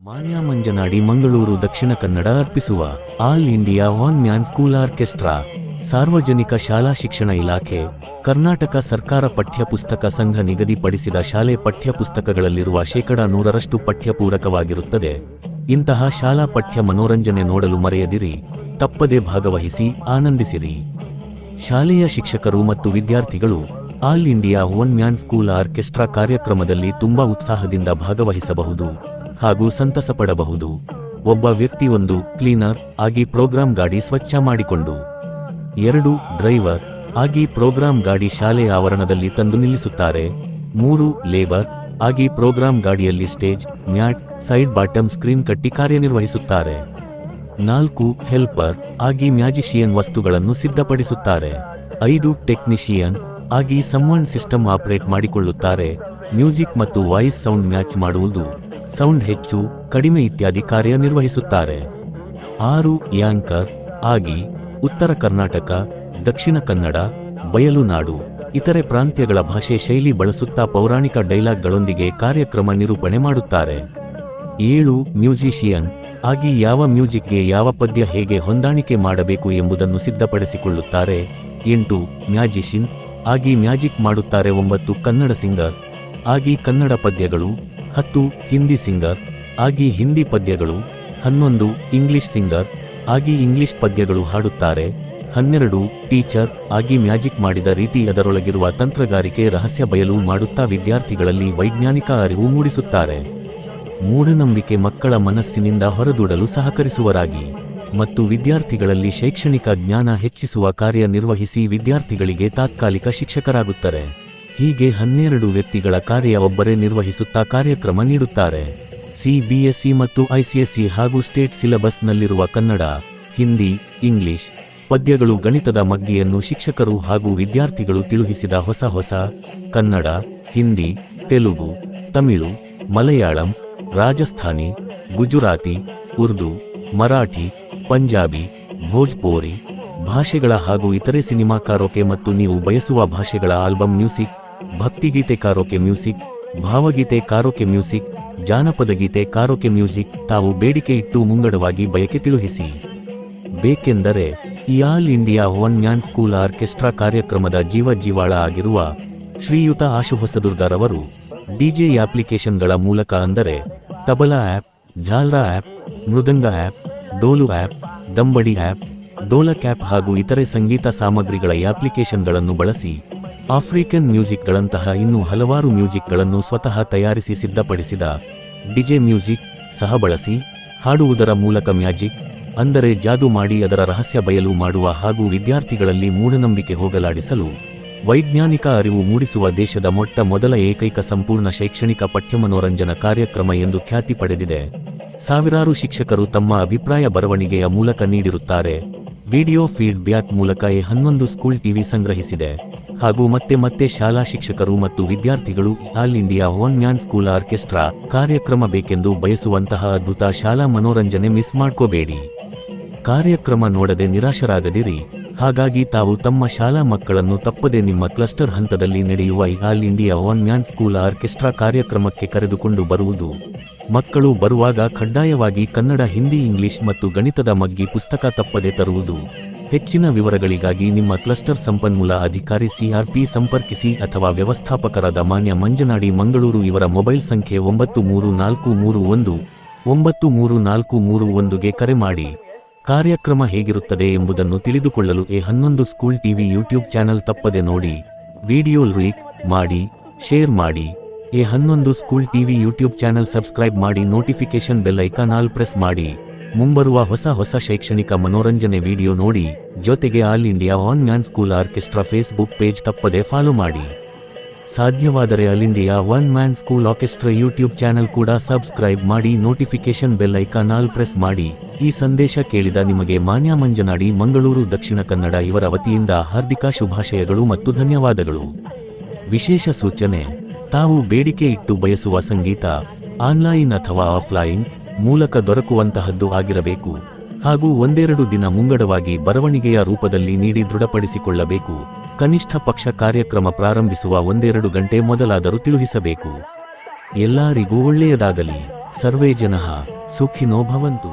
ಮಾನ್ಯ ಮಂಜನಾಡಿ ಮಂಗಳೂರು ದಕ್ಷಿಣ ಕನ್ನಡ ಅರ್ಪಿಸುವ all India One Man School orchestra ಸಾರ್ವಜನಿಕ ಶಾಲಾ ಶಿಕ್ಷಣ ಇಲಾಖೆ ಕರ್ನಾಟಕ ಸರ್ಕಾರ ಪಠ್ಯಪುಸ್ತಕ ಸಂಘ ನಿಗದಿಪಡಿಸಿದ ಶಾಲೆ ಪಠ್ಯಪುಸ್ತಕಗಳಲ್ಲಿರುವ 100% ಪಠ್ಯಪೂರಕವಾಗಿರುತ್ತದೆ. ಇಂತಹ ಶಾಲಾ ಪಠ್ಯ ಮನೋರಂಜನೆ ನೋಡಲು ಮರೆಯದಿರಿ, ತಪ್ಪದೆ ಭಾಗವಹಿಸಿ ಆನಂದಿಸಿರಿ. ಶಾಲೆಯ ಶಿಕ್ಷಕರು ಮತ್ತು ವಿದ್ಯಾರ್ಥಿಗಳು all India One Man School orchestra ಕಾರ್ಯಕ್ರಮದಲ್ಲಿ ತುಂಬಾ ಉತ್ಸಾಹದಿಂದ ಭಾಗವಹಿಸಬಹುದು ಹಾಗೂ ಸಂತಸ ಪಡಬಹುದು. ಒಬ್ಬ ವ್ಯಕ್ತಿ 1 ಕ್ಲೀನರ್ ಆಗಿ ಪ್ರೋಗ್ರಾಂ ಗಾಡಿ ಸ್ವಚ್ಛ ಮಾಡಿಕೊಂಡು 2 ಡ್ರೈವರ್ ಆಗಿ ಪ್ರೋಗ್ರಾಂ ಗಾಡಿ ಶಾಲೆಯ ಆವರಣದಲ್ಲಿ ತಂದು ನಿಲ್ಲಿಸುತ್ತಾರೆ. 3 ಲೇಬರ್ ಆಗಿ ಪ್ರೋಗ್ರಾಂ ಗಾಡಿಯಲ್ಲಿ stage, mat, side bottom screen ಕಟ್ಟಿ ಕಾರ್ಯನಿರ್ವಹಿಸುತ್ತಾರೆ. 4 ಹೆಲ್ಪರ್ ಆಗಿ ಮ್ಯಾಜಿಷಿಯನ್ ವಸ್ತುಗಳನ್ನು ಸಿದ್ಧಪಡಿಸುತ್ತಾರೆ. 5 ಟೆಕ್ನಿಷಿಯನ್ ಆಗಿ ಸೌಂಡ್ ಸಿಸ್ಟಮ್ ಆಪರೇಟ್ ಮಾಡಿಕೊಳ್ಳುತ್ತಾರೆ. ಮ್ಯೂಸಿಕ್ ಮತ್ತು ವಾಯ್ಸ್ ಸೌಂಡ್ ಮ್ಯಾಚ್ ಮಾಡುವುದು, ಸೌಂಡ್ ಹೆಚ್ಚು ಕಡಿಮೆ ಇತ್ಯಾದಿ ಕಾರ್ಯನಿರ್ವಹಿಸುತ್ತಾರೆ. 6 ಯಾಂಕರ್ ಆಗಿ ಉತ್ತರ ಕರ್ನಾಟಕ, ದಕ್ಷಿಣ ಕನ್ನಡ, ಬಯಲುನಾಡು, ಇತರೆ ಪ್ರಾಂತ್ಯಗಳ ಭಾಷೆ ಶೈಲಿ ಬಳಸುತ್ತಾ ಪೌರಾಣಿಕ ಡೈಲಾಗ್ಗಳೊಂದಿಗೆ ಕಾರ್ಯಕ್ರಮ ನಿರೂಪಣೆ ಮಾಡುತ್ತಾರೆ. 7 ಮ್ಯೂಸಿಷಿಯನ್ ಆಗಿ ಯಾವ ಮ್ಯೂಸಿಕ್ಗೆ ಯಾವ ಪದ್ಯ ಹೇಗೆ ಹೊಂದಾಣಿಕೆ ಮಾಡಬೇಕು ಎಂಬುದನ್ನು ಸಿದ್ಧಪಡಿಸಿಕೊಳ್ಳುತ್ತಾರೆ. 8 ಮ್ಯಾಜಿಷಿಯನ್ ಆಗಿ ಮ್ಯಾಜಿಕ್ ಮಾಡುತ್ತಾರೆ. 9 ಕನ್ನಡ ಸಿಂಗರ್ ಆಗಿ ಕನ್ನಡ ಪದ್ಯಗಳು. 10 ಹಿಂದಿ ಸಿಂಗರ್ ಆಗಿ ಹಿಂದಿ ಪದ್ಯಗಳು. 11 ಇಂಗ್ಲಿಷ್ ಸಿಂಗರ್ ಆಗಿ ಇಂಗ್ಲಿಷ್ ಪದ್ಯಗಳು ಹಾಡುತ್ತಾರೆ. 12 ಟೀಚರ್ ಆಗಿ ಮ್ಯಾಜಿಕ್ ಮಾಡಿದ ರೀತಿ ಅದರೊಳಗಿರುವ ತಂತ್ರಗಾರಿಕೆ ರಹಸ್ಯ ಬಯಲು ಮಾಡುತ್ತಾ ವಿದ್ಯಾರ್ಥಿಗಳಲ್ಲಿ ವೈಜ್ಞಾನಿಕ ಅರಿವು ಮೂಡಿಸುತ್ತಾರೆ. ಮೂಢನಂಬಿಕೆ ಮಕ್ಕಳ ಮನಸ್ಸಿನಿಂದ ಹೊರದೂಡಲು ಸಹಕರಿಸುವರಾಗಿ ಮತ್ತು ವಿದ್ಯಾರ್ಥಿಗಳಲ್ಲಿ ಶೈಕ್ಷಣಿಕ ಜ್ಞಾನ ಹೆಚ್ಚಿಸುವ ಕಾರ್ಯ ನಿರ್ವಹಿಸಿ ವಿದ್ಯಾರ್ಥಿಗಳಿಗೆ ತಾತ್ಕಾಲಿಕ ಶಿಕ್ಷಕರಾಗುತ್ತಾರೆ. ಹೀಗೆ 12 ವ್ಯಕ್ತಿಗಳ ಕಾರ್ಯ ಒಬ್ಬರೇ ನಿರ್ವಹಿಸುತ್ತಾ ಕಾರ್ಯಕ್ರಮ ನೀಡುತ್ತಾರೆ. CBSE ಮತ್ತು ICSE ಹಾಗೂ ಸ್ಟೇಟ್ ಸಿಲೆಬಸ್ನಲ್ಲಿರುವ ಕನ್ನಡ, ಹಿಂದಿ, ಇಂಗ್ಲಿಷ್ ಪದ್ಯಗಳು, ಗಣಿತದ ಮಗ್ಗಿಯನ್ನು ಶಿಕ್ಷಕರು ಹಾಗೂ ವಿದ್ಯಾರ್ಥಿಗಳು ತಿಳುಹಿಸಿದ ಹೊಸ ಕನ್ನಡ, ಹಿಂದಿ, ತೆಲುಗು, ತಮಿಳು, ಮಲಯಾಳಂ, ರಾಜಸ್ಥಾನಿ, ಗುಜರಾತಿ, ಉರ್ದು, ಮರಾಠಿ, ಪಂಜಾಬಿ, ಭೋಜ್ಪುರಿ ಭಾಷೆಗಳ ಹಾಗೂ ಇತರೆ ಸಿನಿಮಾ ಕಾರೋಕೆ ಮತ್ತು ನೀವು ಬಯಸುವ ಭಾಷೆಗಳ ಆಲ್ಬಮ್ ಮ್ಯೂಸಿಕ್, ಭಕ್ತಿಗೀತೆ ಕಾರೋಕೆ ಮ್ಯೂಸಿಕ್, ಭಾವಗೀತೆ ಕಾರೋಕೆ ಮ್ಯೂಸಿಕ್, ಜಾನಪದ ಗೀತೆ ಕಾರೋಕೆ ಮ್ಯೂಸಿಕ್ ತಾವು ಬೇಡಿಕೆ ಇಟ್ಟು ಮುಂಗಡವಾಗಿ ಬಯಕೆ ತಿಳುಹಿಸಿ. ಬೇಕೆಂದರೆ ಈ all India One Man School orchestra ಕಾರ್ಯಕ್ರಮದ ಜೀವಾಳ ಆಗಿರುವ ಶ್ರೀಯುತ ಆಶು ಹೊಸದುರ್ಗರವರು DJ ಅಪ್ಲಿಕೇಶನ್ಗಳ ಮೂಲಕ ಅಂದರೆ ತಬಲಾ ಆ್ಯಪ್, ಝಾಲ್ರಾ ಆ್ಯಪ್, ಮೃದಂಗ ಆ್ಯಪ್, ಡೋಲು ಆ್ಯಪ್, ದಂಬಡಿ ಆ್ಯಪ್, ಡೋಲಕ್ ಆ್ಯಪ್ ಹಾಗೂ ಇತರೆ ಸಂಗೀತ ಸಾಮಗ್ರಿಗಳ ಅಪ್ಲಿಕೇಶನ್ಗಳನ್ನು ಬಳಸಿ ಆಫ್ರಿಕನ್ ಮ್ಯೂಸಿಕ್ಗಳಂತಹ ಇನ್ನೂ ಹಲವಾರು ಮ್ಯೂಸಿಕ್ಗಳನ್ನು ಸ್ವತಃ ತಯಾರಿಸಿ ಸಿದ್ಧಪಡಿಸಿದ DJ ಮ್ಯೂಸಿಕ್ ಸಹ ಬಳಸಿ ಹಾಡುವುದರ ಮೂಲಕ ಮ್ಯಾಜಿಕ್ ಅಂದರೆ ಜಾದು ಮಾಡಿ ಅದರ ರಹಸ್ಯ ಬಯಲು ಮಾಡುವ ಹಾಗೂ ವಿದ್ಯಾರ್ಥಿಗಳಲ್ಲಿ ಮೂಢನಂಬಿಕೆ ಹೋಗಲಾಡಿಸಲು ವೈಜ್ಞಾನಿಕ ಅರಿವು ಮೂಡಿಸುವ ದೇಶದ ಮೊದಲ ಏಕೈಕ ಸಂಪೂರ್ಣ ಶೈಕ್ಷಣಿಕ ಪಠ್ಯಮನೋರಂಜನಾ ಕಾರ್ಯಕ್ರಮ ಎಂದು ಖ್ಯಾತಿ ಪಡೆದಿದೆ. ಸಾವಿರಾರು ಶಿಕ್ಷಕರು ತಮ್ಮ ಅಭಿಪ್ರಾಯ ಬರವಣಿಗೆಯ ಮೂಲಕ ನೀಡಿರುತ್ತಾರೆ. ವಿಡಿಯೋ ಫೀಡ್ಬ್ಯಾಕ್ ಮೂಲಕ 11 ಸ್ಕೂಲ್ ಟಿವಿ ಸಂಗ್ರಹಿಸಿದೆ ಹಾಗೂ ಮತ್ತೆ ಶಾಲಾ ಶಿಕ್ಷಕರು ಮತ್ತು ವಿದ್ಯಾರ್ಥಿಗಳು all India One Man School orchestra ಕಾರ್ಯಕ್ರಮ ಬೇಕೆಂದು ಬಯಸುವಂತಹ ಅದ್ಭುತ ಶಾಲಾ ಮನೋರಂಜನೆ ಮಿಸ್ ಮಾಡ್ಕೋಬೇಡಿ. ಕಾರ್ಯಕ್ರಮ ನೋಡದೆ ನಿರಾಶರಾಗದಿರಿ. ಹಾಗಾಗಿ ತಾವು ತಮ್ಮ ಶಾಲಾ ಮಕ್ಕಳನ್ನು ತಪ್ಪದೆ ನಿಮ್ಮ ಕ್ಲಸ್ಟರ್ ಹಂತದಲ್ಲಿ ನಡೆಯುವ all India One Man School orchestra ಕಾರ್ಯಕ್ರಮಕ್ಕೆ ಕರೆದುಕೊಂಡು ಬರುವುದು. ಮಕ್ಕಳು ಬರುವಾಗ ಕಡ್ಡಾಯವಾಗಿ ಕನ್ನಡ, ಹಿಂದಿ, ಇಂಗ್ಲಿಷ್ ಮತ್ತು ಗಣಿತದ ಮಗ್ಗಿ ಪುಸ್ತಕ ತಪ್ಪದೆ ತರುವುದು. ಹೆಚ್ಚಿನ ವಿವರಗಳಿಗಾಗಿ ನಿಮ್ಮ ಕ್ಲಸ್ಟರ್ ಸಂಪನ್ಮೂಲ ಅಧಿಕಾರಿ CRP ಸಂಪರ್ಕಿಸಿ ಅಥವಾ ವ್ಯವಸ್ಥಾಪಕರಾದ ಮಾನ್ಯ ಮಂಜನಾಡಿ ಮಂಗಳೂರು ಇವರ ಮೊಬೈಲ್ ಸಂಖ್ಯೆ 9343193431ಗೆ ಕರೆ ಮಾಡಿ. ಕಾರ್ಯಕ್ರಮ ಹೇಗಿರುತ್ತದೆ ಎಂಬುದನ್ನು ತಿಳಿದುಕೊಳ್ಳಲು 11 ಸ್ಕೂಲ್ ಟಿವಿ ಯೂಟ್ಯೂಬ್ ಚಾನೆಲ್ ತಪ್ಪದೆ ನೋಡಿ, ವಿಡಿಯೋ ಲೈಕ್ ಮಾಡಿ, ಶೇರ್ ಮಾಡಿ. 11 School TV YouTube channel subscribe ಮಾಡಿ, notification bell icon all press ಮಾಡಿ. ಮುಂಬರುವ ಹೊಸ ಶೈಕ್ಷಣಿಕ ಮನೋರಂಜನೆ ವಿಡಿಯೋ ನೋಡಿ. ಜೊತೆಗೆ All India One Man School Orchestra Facebook page ತಪ್ಪದೆ ಫಾಲೋ ಮಾಡಿ. ಸಾಧ್ಯವಾದರೆ All India One Man School Orchestra YouTube channel ಕೂಡ ಸಬ್ಸ್ಕ್ರೈಬ್ ಮಾಡಿ, notification bell icon all press ಮಾಡಿ. ಈ ಸಂದೇಶ ಕೇಳಿದ ನಿಮಗೆ ಮಾನ್ಯ ಮಂಜನಾಡಿ ಮಂಗಳೂರು ದಕ್ಷಿಣ ಕನ್ನಡ ಇವರ ವತಿಯಿಂದ ಹಾರ್ದಿಕ ಶುಭಾಶಯಗಳು ಮತ್ತು ಧನ್ಯವಾದಗಳು. ವಿಶೇಷ ಸೂಚನೆ: ತಾವು ಬೇಡಿಕೆ ಇಟ್ಟು ಬಯಸುವ ಸಂಗೀತ ಆನ್ಲೈನ್ ಅಥವಾ ಆಫ್ಲೈನ್ ಮೂಲಕ ದೊರಕುವಂತಹದ್ದು ಆಗಿರಬೇಕು ಹಾಗೂ 1-2 ದಿನ ಮುಂಗಡವಾಗಿ ಬರವಣಿಗೆಯ ರೂಪದಲ್ಲಿ ನೀಡಿ ದೃಢಪಡಿಸಿಕೊಳ್ಳಬೇಕು. ಕನಿಷ್ಠ ಪಕ್ಷ ಕಾರ್ಯಕ್ರಮ ಪ್ರಾರಂಭಿಸುವ 1-2 ಗಂಟೆ ಮೊದಲಾದರೂ ತಿಳಿಸಬೇಕು. ಎಲ್ಲರಿಗೂ ಒಳ್ಳೆಯದಾಗಲಿ. ಸರ್ವೇ ಜನಃ ಸುಖಿನೋ ಭವಂತು.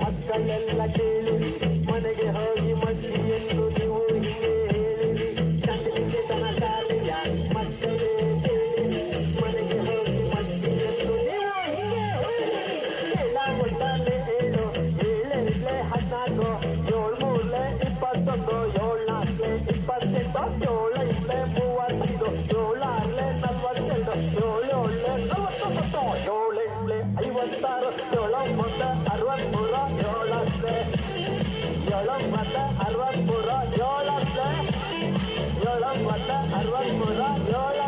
ಮಕ್ಕಳೆಲ್ಲ ಕೇಳಿರಿ, ಮನೆಗೆ ಹೋಗಿ ಮಗ್ಗಿಯನ್ನು ನೀವು ಹಿಂಗೆ ಹೇಳಿರಿ. ಕಂದಿಲಿಗೆ ತನ ಶಾಲೆಯ ಮಕ್ಕಳೇ ಕೇಳಿರಿ, ಮನೆಗೆ ಹೋಗಿ ಮಗ್ಗಿಯನ್ನು ನೀವು ಹಿಂಗೆ ಹೇಳಿರಿ. ಏಳ ಒಟ್ಟಾಲೆ 7, 7 14, 7 3 21, 7 4 28, 7 5 35, 7 6 42, 7 7 49, 7 8 56, 7 9 63, 7 63, 7 63, 7 63,